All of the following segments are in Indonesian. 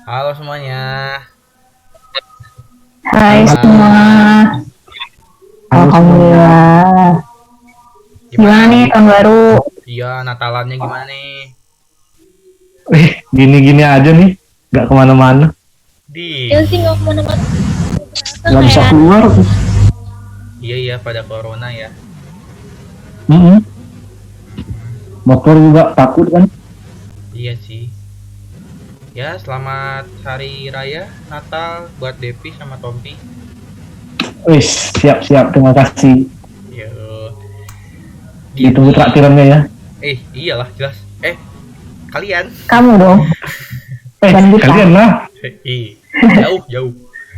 Halo semuanya, Hai semua, selamat Halo semuanya. Alhamdulillah. gimana? Gimana nih tahun baru? Iya, Natalannya gimana nih? Gini-gini aja nih, nggak kemana-mana, Di, Ya sih nggak kemana-mana nggak bisa kayak keluar. iya iya pada corona ya. Mm-mm. Motor juga takut kan. Iya sih. Ya, selamat hari raya Natal buat Devi sama Tompi. Siap-siap, terima kasih. Yo, Ditunggu gini. traktirannya ya. Iyalah jelas. Kalian. Kamu dong. Dan kita. Kalian lah. Jauh jauh.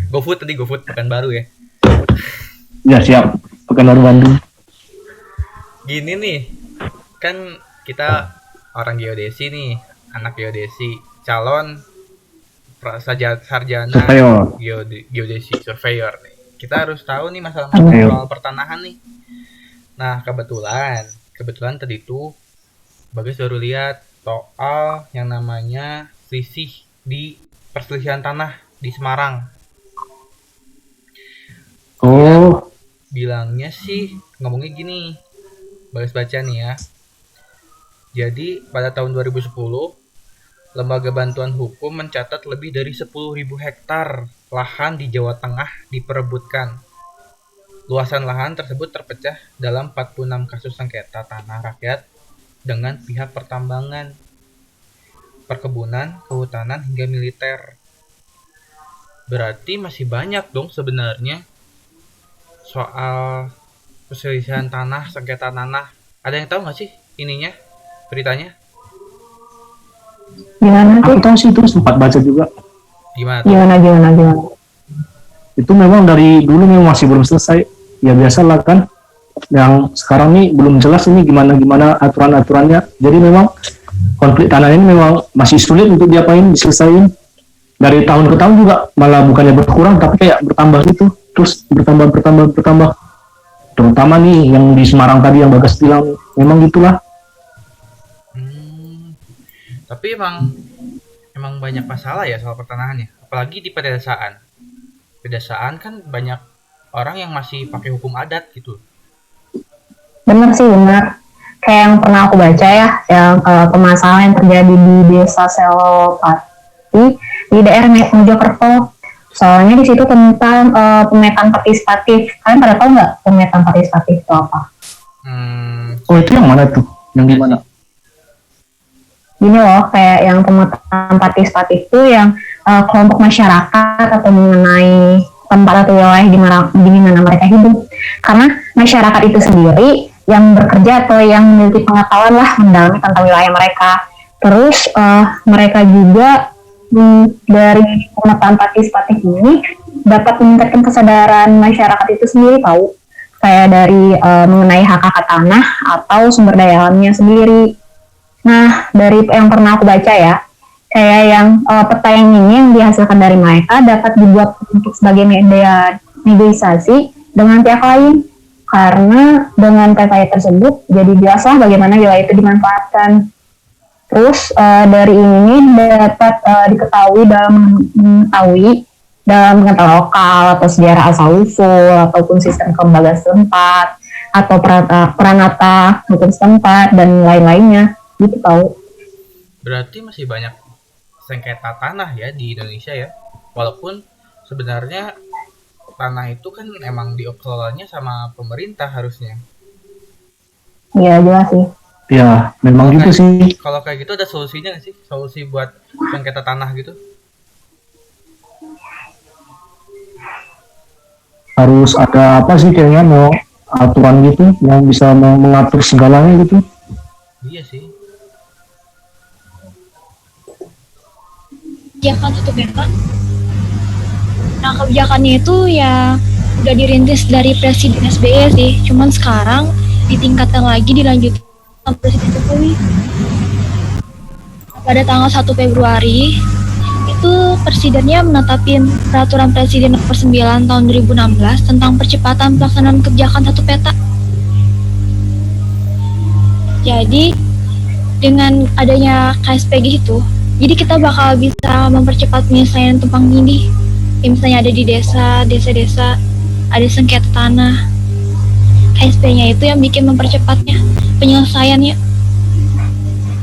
GoFood pekan baru ya. Ya siap, Pekanbaru Bandung. Gini nih, kan kita orang geodesi nih, anak geodesi, calon sarjana Surveyor. geodesi surveyor nih. Kita harus tahu nih masalah Surveyor. soal pertanahan nih. Nah, kebetulan tadi tuh Bagas baru lihat soal yang namanya selisih di perselisihan tanah di Semarang. Oh, Bilangnya sih ngomongnya gini. Bagas baca nih ya. Jadi pada tahun 2010, Lembaga Bantuan Hukum mencatat lebih dari 10.000 hektar lahan di Jawa Tengah diperebutkan. Luasan lahan tersebut terpecah dalam 46 kasus sengketa tanah rakyat dengan pihak pertambangan, perkebunan, kehutanan, hingga militer. Berarti masih banyak dong sebenarnya soal perselisihan tanah, sengketa tanah. Ada yang tahu nggak sih ininya, beritanya? Gimana aku sih? tahu sih itu sempat baca juga. Gimana tuh? Gimana? Itu memang dari dulu memang masih belum selesai. Ya biasalah kan. Yang sekarang nih belum jelas ini gimana aturan-aturannya. Jadi memang konflik tanah ini memang masih sulit untuk diselesain. Dari tahun ke tahun juga malah bukannya berkurang tapi kayak bertambah gitu. Terus bertambah. Terutama nih yang di Semarang tadi yang Bagas bilang, memang gitulah. Tapi emang banyak masalah ya soal pertanahannya, apalagi di pedesaan. Pedesaan kan banyak orang yang masih pakai hukum adat gitu. Bener sih, bener. Kayak yang pernah aku baca ya, yang permasalahan yang terjadi di desa Selopati di daerah Mojokerto. Soalnya di situ tentang pemetaan partisipatif. Kalian pada tahu nggak pemetaan partisipatif itu apa? Oh itu yang mana tuh? Yang di mana? Gini loh, kayak yang pemetaan partisipatif itu yang kelompok masyarakat atau mengenai tempat atau wilayah di mana mereka hidup. Karena masyarakat itu sendiri yang bekerja atau yang memiliki pengetahuan lah mendalami tentang wilayah mereka. Terus mereka juga dari pemetaan partisipatif ini dapat meningkatkan kesadaran masyarakat itu sendiri, tahu, kayak dari mengenai hak-hak tanah atau sumber daya alamnya sendiri. Nah, dari yang pernah aku baca ya, kayak yang peta yang ini yang dihasilkan dari mereka dapat dibuat untuk sebagai media negosiasi dengan pihak lain, karena dengan peta tersebut jadi jelaslah bagaimana wilayah itu dimanfaatkan. Terus dari ini dapat diketahui dalam pengetahuan lokal atau sejarah asal usul ataupun sistem kelembagaan setempat atau peranata hukum setempat dan lain-lainnya gitu tahu. Berarti masih banyak sengketa tanah ya di Indonesia ya. Walaupun sebenarnya tanah itu kan emang dikelolanya sama pemerintah harusnya. Iya jelas sih. Ya memang gitu sih. Kalau kayak gitu ada solusinya nggak sih? Solusi buat sengketa tanah gitu? Harus ada apa sih kayaknya mau aturan gitu yang bisa mengatur segalanya gitu. Iya sih. kebijakan satu peta. Nah kebijakannya itu ya udah dirintis dari Presiden SBY sih, cuman sekarang ditingkatkan lagi dilanjutkan sama Presiden Jokowi. Pada tanggal 1 Februari itu presidennya menetapin peraturan Presiden nomor 9 tahun 2016 tentang percepatan pelaksanaan kebijakan satu peta. Jadi dengan adanya KSPG itu Jadi kita bakal bisa mempercepat penyelesaian tumpang tindih. Ya, misalnya ada di desa-desa ada sengketa tanah. KSP-nya itu yang bikin mempercepatnya penyelesaiannya.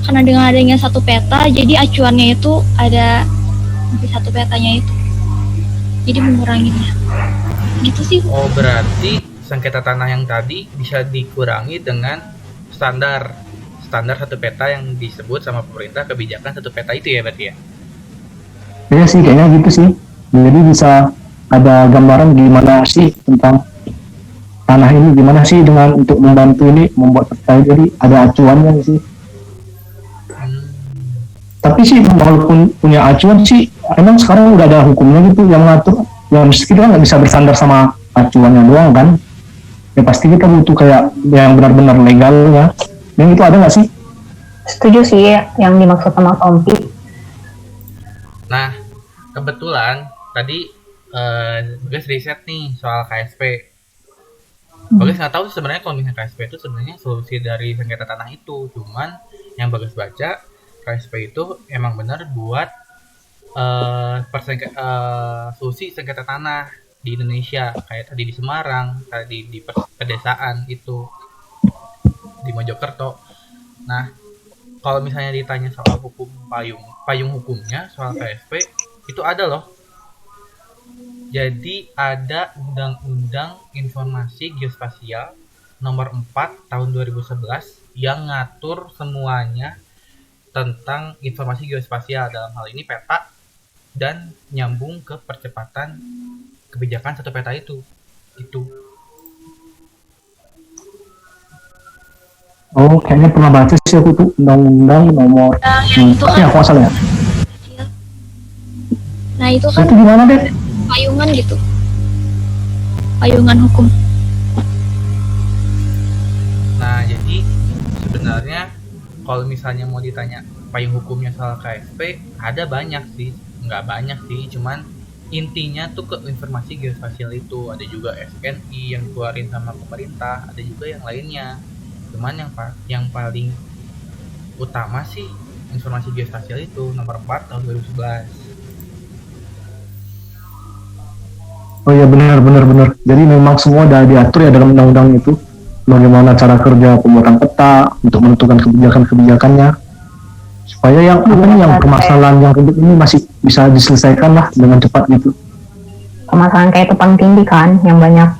Karena dengan adanya satu peta, jadi acuannya itu ada di satu petanya itu. Jadi menguranginya. Gitu sih. Oh, berarti sengketa tanah yang tadi bisa dikurangi dengan standar satu peta yang disebut sama pemerintah kebijakan satu peta itu ya berarti ya? Iya sih, kayaknya gitu sih. Jadi bisa ada gambaran gimana sih tentang tanah ini, gimana sih dengan untuk membantu ini membuat peta, jadi ada acuannya sih. Tapi sih walaupun punya acuan sih, emang sekarang udah ada hukumnya gitu yang ngatur. Ya mesti kita nggak bisa bersandar sama acuannya doang kan. Ya pasti kita butuh kayak yang benar-benar legal ya. Yang itu ada nggak sih? Setuju sih yang dimaksud sama Tompi. Nah, kebetulan tadi Bagas riset nih soal KSP. Bagas nggak tahu sebenarnya kalau misalnya KSP itu sebenarnya solusi dari sengketa tanah itu. Cuman yang Bagas baca, KSP itu emang benar buat solusi sengketa tanah di Indonesia, kayak tadi di Semarang, tadi di pedesaan itu di Mojokerto. Nah, kalau misalnya ditanya soal hukum payung hukumnya soal KSP itu ada loh. Jadi ada Undang-Undang Informasi Geospasial nomor 4 tahun 2011 yang ngatur semuanya tentang informasi geospasial, dalam hal ini peta, dan nyambung ke percepatan kebijakan satu peta itu. Oh, kayaknya pernah baca sih aku tuh undang-undang nomor Yang itu kan aku asal ya. Nah itu kan Itu gimana deh? payungan gitu, payungan hukum. Nah, jadi sebenarnya kalau misalnya mau ditanya payung hukumnya soal KSP, ada banyak sih, nggak banyak sih, cuman intinya tuh ke informasi geospasial itu. Ada juga SNI yang keluarin sama pemerintah, ada juga yang lainnya. Cuman yang paling utama sih informasi geospasial itu nomor 4 tahun 2011. Oh iya, benar. Jadi memang semua udah diatur ya dalam undang-undang itu. Bagaimana cara kerja pembuatan peta untuk menentukan kebijakannya, supaya yang permasalahan yang ribet ini masih bisa diselesaikan lah dengan cepat gitu. Permasalahan kayak tumpang tindih kan yang banyak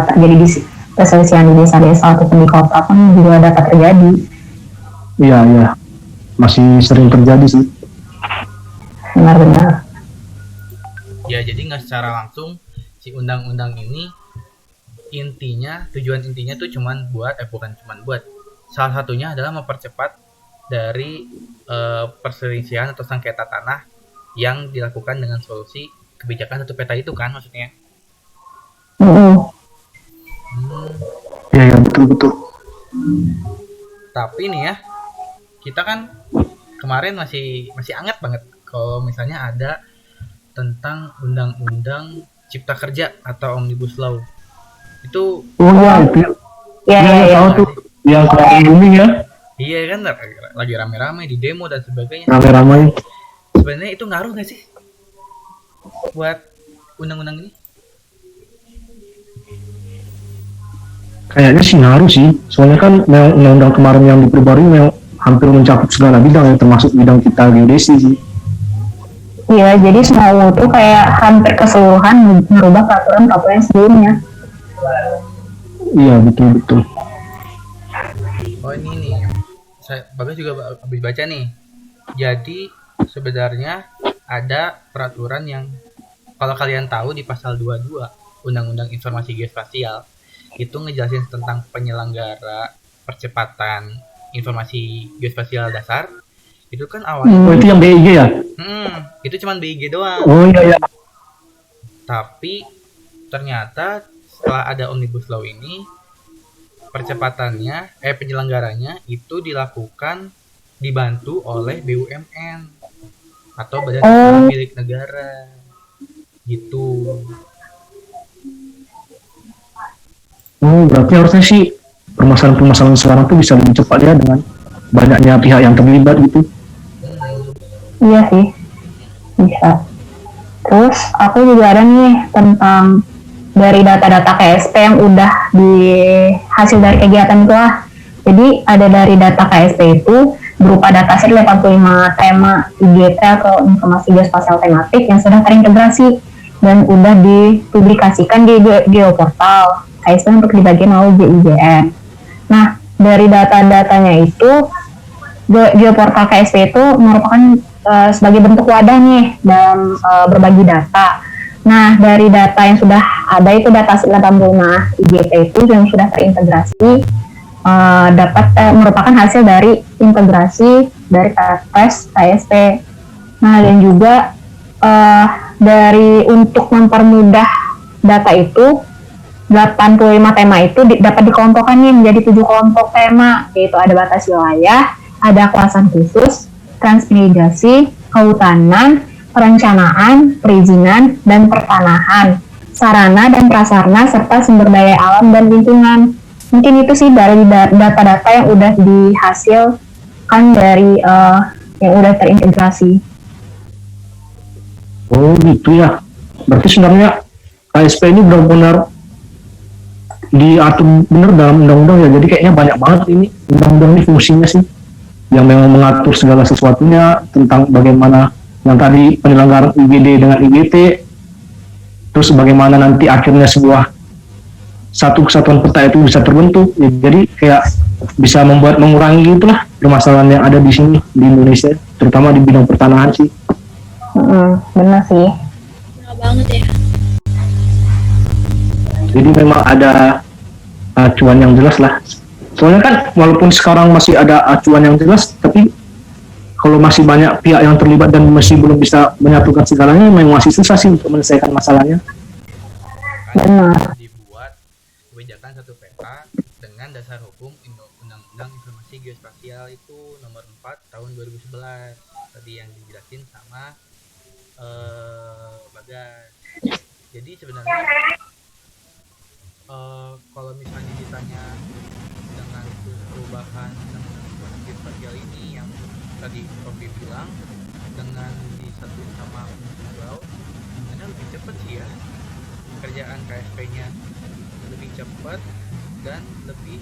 terjadi di perselisihan di desa-desa ataupun di kota pun juga dapat terjadi. Iya, masih sering terjadi sih. Benar-benar. Ya, jadi nggak secara langsung si undang-undang ini tujuan intinya tuh bukan cuman buat, salah satunya adalah mempercepat dari perselisihan atau sengketa tanah yang dilakukan dengan solusi kebijakan satu peta itu kan maksudnya. Iya, betul. Tapi nih ya, kita kan kemarin masih anget banget kalau misalnya ada tentang undang-undang Cipta Kerja atau Omnibus Law. Itu itu. Iya. Tahu tuh yang kemarin booming ya. Iya kan, lagi rame-rame di demo dan sebagainya. Rame-rame. Sebenarnya itu ngaruh nggak sih buat undang-undang ini? Kayaknya sih ngaruh sih. Soalnya kan undang-undang kemarin yang diperbarui memang hampir mencakup segala bidang ya, termasuk bidang kita geodesi sih. Iya, jadi semua itu kayak hampir keseluruhan merubah peraturan sebelumnya. Iya, betul. Oh, ini nih, Bagas juga habis baca nih. Jadi sebenarnya ada peraturan yang kalau kalian tahu di pasal 22 Undang-Undang Informasi Geospasial itu ngejelasin tentang penyelenggara percepatan informasi geospasial dasar. Itu kan awalnya itu yang BIG ya? Itu cuman BIG doang. Oh iya. Tapi ternyata setelah ada Omnibus Law ini, penyelenggaranya itu dibantu oleh BUMN atau badan usaha milik negara gitu. Berarti harusnya sih permasalahan sekarang tuh bisa lebih cepat ya dengan banyaknya pihak yang terlibat gitu. Iya sih, bisa. Terus aku juga ada nih tentang dari data-data KSP yang udah di hasil dari kegiatan itu lah. Jadi ada dari data KSP itu berupa dataset 85 tema IGT atau informasi geospasial tematik yang sudah terintegrasi dan udah dipublikasikan di geoportal KSP untuk dibagi melalui JIJN. Nah, dari data-datanya itu geoportal KSP itu merupakan sebagai bentuk wadah nih dalam berbagi data. Nah, dari data yang sudah ada itu data 85 IGT itu yang sudah terintegrasi dapat merupakan hasil dari integrasi dari tes KSP. Nah, dan juga dari untuk mempermudah data itu 85 tema itu dapat dikelompokkan nih menjadi 7 kelompok tema, yaitu ada batas wilayah, ada kawasan khusus, transmigrasi, kehutanan, perencanaan, perizinan, dan pertanahan, sarana dan prasarana, serta sumber daya alam dan lingkungan. Mungkin itu sih dari data-data yang udah dihasilkan dari yang udah terintegrasi. Oh gitu ya. Berarti sebenarnya KSP ini benar-benar diatur benar dalam undang-undang ya. Jadi kayaknya banyak banget ini undang-undang ini fungsinya sih, yang memang mengatur segala sesuatunya tentang bagaimana yang tadi penyelenggaraan IGD dengan IGT, terus bagaimana nanti akhirnya sebuah satu kesatuan peta itu bisa terbentuk. Ya, jadi kayak bisa mengurangi itulah permasalahan yang ada di sini di Indonesia, terutama di bidang pertanahan sih. Benar sih. Benar banget ya. Jadi memang ada acuan yang jelas lah. Soalnya kan walaupun sekarang masih ada acuan yang jelas, tapi kalau masih banyak pihak yang terlibat dan masih belum bisa menyatukan segalanya, memang masih susah sih untuk menyelesaikan masalahnya. Benar. Dibuat kebijakan satu peta dengan dasar hukum Undang-Undang Informasi Geospasial itu nomor 4 tahun 2011 tadi yang dijelasin sama Bagas. Jadi sebenarnya kalau misalnya ditanya dengan perubahan Undang-Undang Geospasial ini yang tadi Robi bilang dengan disatuin sama pulau, karena lebih cepat sih ya kerjaan KSP-nya, lebih cepat dan lebih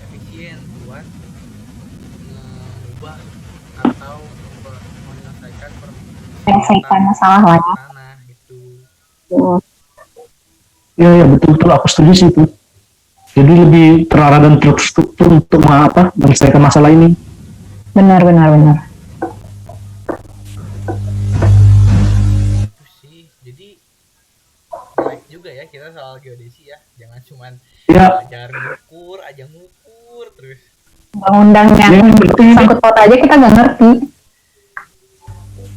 efisien buat mengubah atau Menyelesaikan masalah lah ya. tanah itu. Ya betul-betul aku setuju sih itu. Jadi lebih terarah dan terstruktur untuk menyelesaikan masalah ini. Benar. Itu sih. Jadi baik juga ya kita soal geodesi ya. Jangan cuman belajar ngukur terus. Undang-undang yang sangkut paut aja kita nggak ngerti.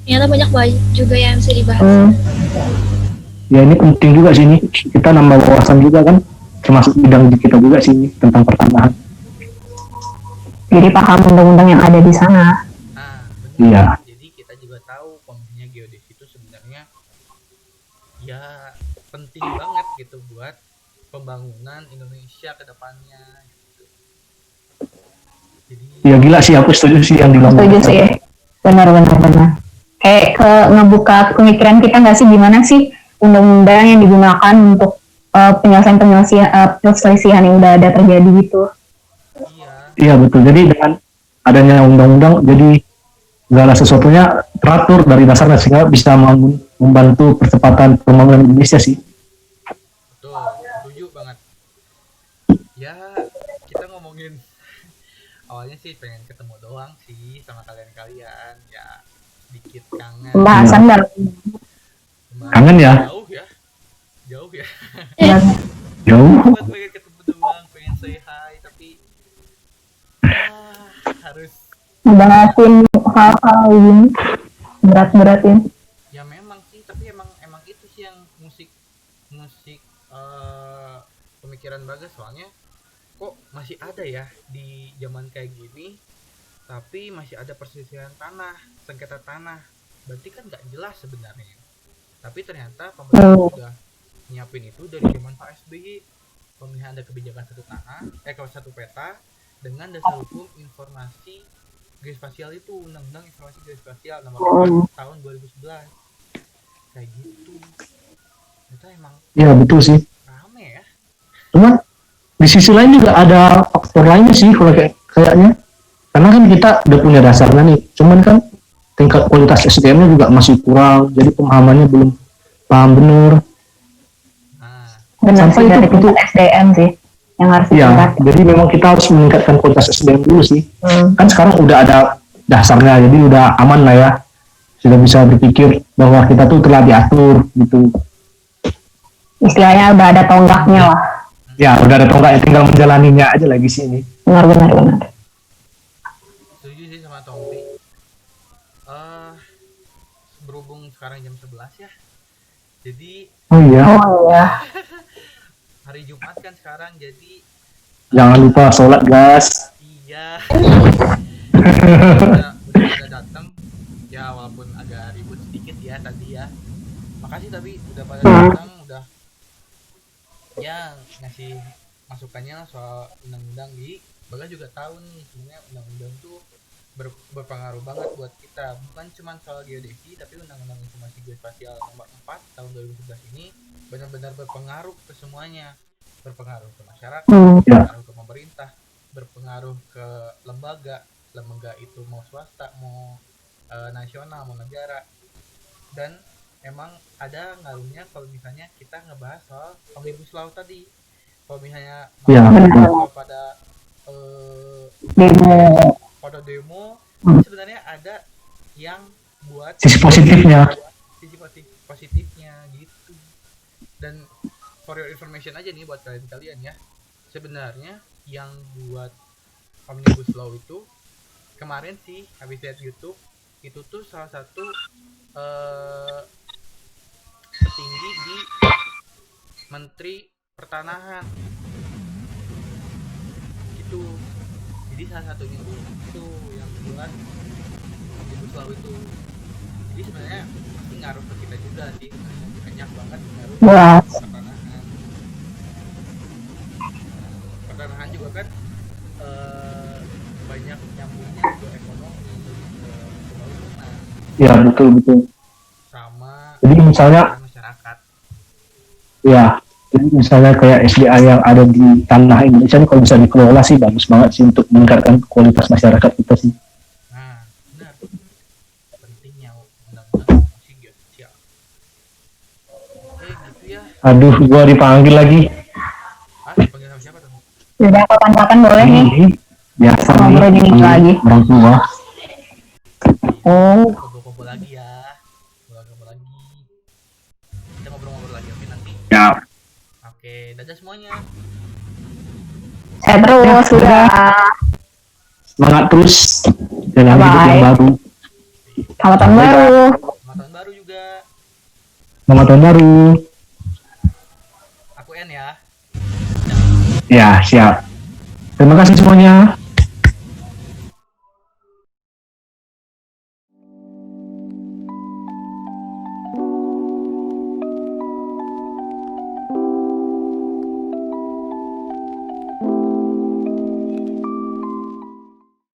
Ternyata banyak juga yang bisa dibahas. Ya ini penting juga sih ini. Kita nambah wawasan juga kan, termasuk bidang kita juga sih ini tentang pertanahan. Jadi paham undang-undang yang ada di sana. Benar. Iya. Jadi kita juga tahu fungsinya geodesi itu sebenarnya ya penting banget gitu buat pembangunan Indonesia ke depannya gitu. Jadi Ya gila sih, aku setuju sih yang dibilang. Setuju sih. Benar. Kayak ngebuka pemikiran kita nggak sih gimana sih undang-undang yang digunakan untuk penyelesaian yang udah ada terjadi gitu. Iya betul. Jadi dengan adanya undang-undang, jadi segala sesuatunya teratur dari dasarnya sehingga bisa membantu percepatan pembangunan Indonesia sih. betul, setuju banget. Ya kita ngomongin awalnya sih pengen ketemu doang sih sama kalian ya, sedikit kangen. Pembahasan dalam Kangen ya? Jauh ya. Jauh. Buat pengen ketemu doang, pengen say hi tapi harus ngebahasin hal-hal ini berat-beratin. Ya memang sih, tapi emang itu sih yang musik pemikiran Bagas, soalnya kok masih ada ya di zaman kayak gini tapi masih ada perselisihan tanah, sengketa tanah, berarti kan nggak jelas sebenarnya. Tapi ternyata pemerintah sudah nyiapin itu dari zaman Pak SBY, pemilihan ada kebijakan satu peta dengan dasar hukum informasi geospasial itu, undang-undang informasi geospasial nomor Oh. 4 tahun 2011 kayak gitu. Itu emang Ya betul sih. rame ya. Cuman di sisi lain juga ada faktor lainnya sih kalau kayaknya. Karena kan kita udah punya dasarnya nih. Cuman kan tingkat kualitas SDM-nya juga masih kurang. Jadi pemahamannya belum paham bener. Nah, Benar Sampai sih, dari itu- tingkat SDM sih yang harus Iya, ditingkatkan. jadi memang kita harus meningkatkan kualitas SDM dulu sih. Hmm. Kan sekarang udah ada dasarnya, jadi udah aman lah ya. Sudah bisa berpikir bahwa kita tuh telah diatur gitu. Istilahnya udah ada tonggaknya lah. Ya, udah ada tonggaknya, tinggal menjalaninya aja lagi sini. Benar. setuju sih sama Tompi. Berhubung sekarang jam 11 ya. Jadi Oh iya, Oh iya. hari Jumat kan sekarang, jadi jangan lupa sholat guys. iya. udah datang ya, walaupun agak ribut sedikit ya tadi ya. Makasih tapi udah pada datang, udah ya ngasih masukannya soal undang-undang. Di Bagas juga tahu nih sebenarnya undang-undang tuh berpengaruh banget buat kita, bukan cuma soal geodesi, tapi undang-undang informasi geospasial nomor 4 tahun 2011 ini benar-benar berpengaruh ke semuanya, berpengaruh ke masyarakat, Ya. berpengaruh ke pemerintah, berpengaruh ke lembaga itu mau swasta, mau nasional, mau negara. Dan emang ada ngaruhnya kalau misalnya kita ngebahas soal omnibus law tadi. Kalau misalnya Ya, benar. pada Demo. pada demo, Hmm. sebenarnya ada yang buat sisi positifnya. sisi positifnya gitu. Dan for your information aja nih buat kalian ya, sebenarnya yang buat omnibus law itu kemarin sih habis lihat YouTube, itu tuh salah satu petinggi di Menteri Pertanahan gitu. Jadi salah satunya itu yang buat omnibus law itu. Jadi sebenarnya pasti ngaruh ke kita juga sih, banyak banget ngaruh ke Jelas. pertanahan. Pertanahan juga kan banyak nyambungnya ke ekonomi, ke pembangunan, Ya, betul. sama Jadi misalnya, masyarakat. ya, jadi misalnya kayak SDA yang ada di tanah Indonesia ini kalau bisa dikelola sih bagus banget sih untuk meningkatkan kualitas masyarakat kita sih. Nah, benar. Pentingnya undang-undang informasi geospasial. Oke, gitu ya. Aduh, gua dipanggil lagi. Panggil sama siapa tuh? Udah kapan-kapan boleh nih. Ini biasa nih, Ngobrol gini panggil lagi. orang tua. Oh, Kumpul-kumpul lagi ya. Kumpul lagi. Kita ngobrol-ngobrol lagi, oke nanti. Ya, Oke, dadah semuanya. saya terus udah. semangat terus dalam hidup yang Bye. baru. Selamat tahun baru. Selamat tahun baru juga. Selamat tahun baru. Aku N ya. Ya, siap. Terima kasih semuanya.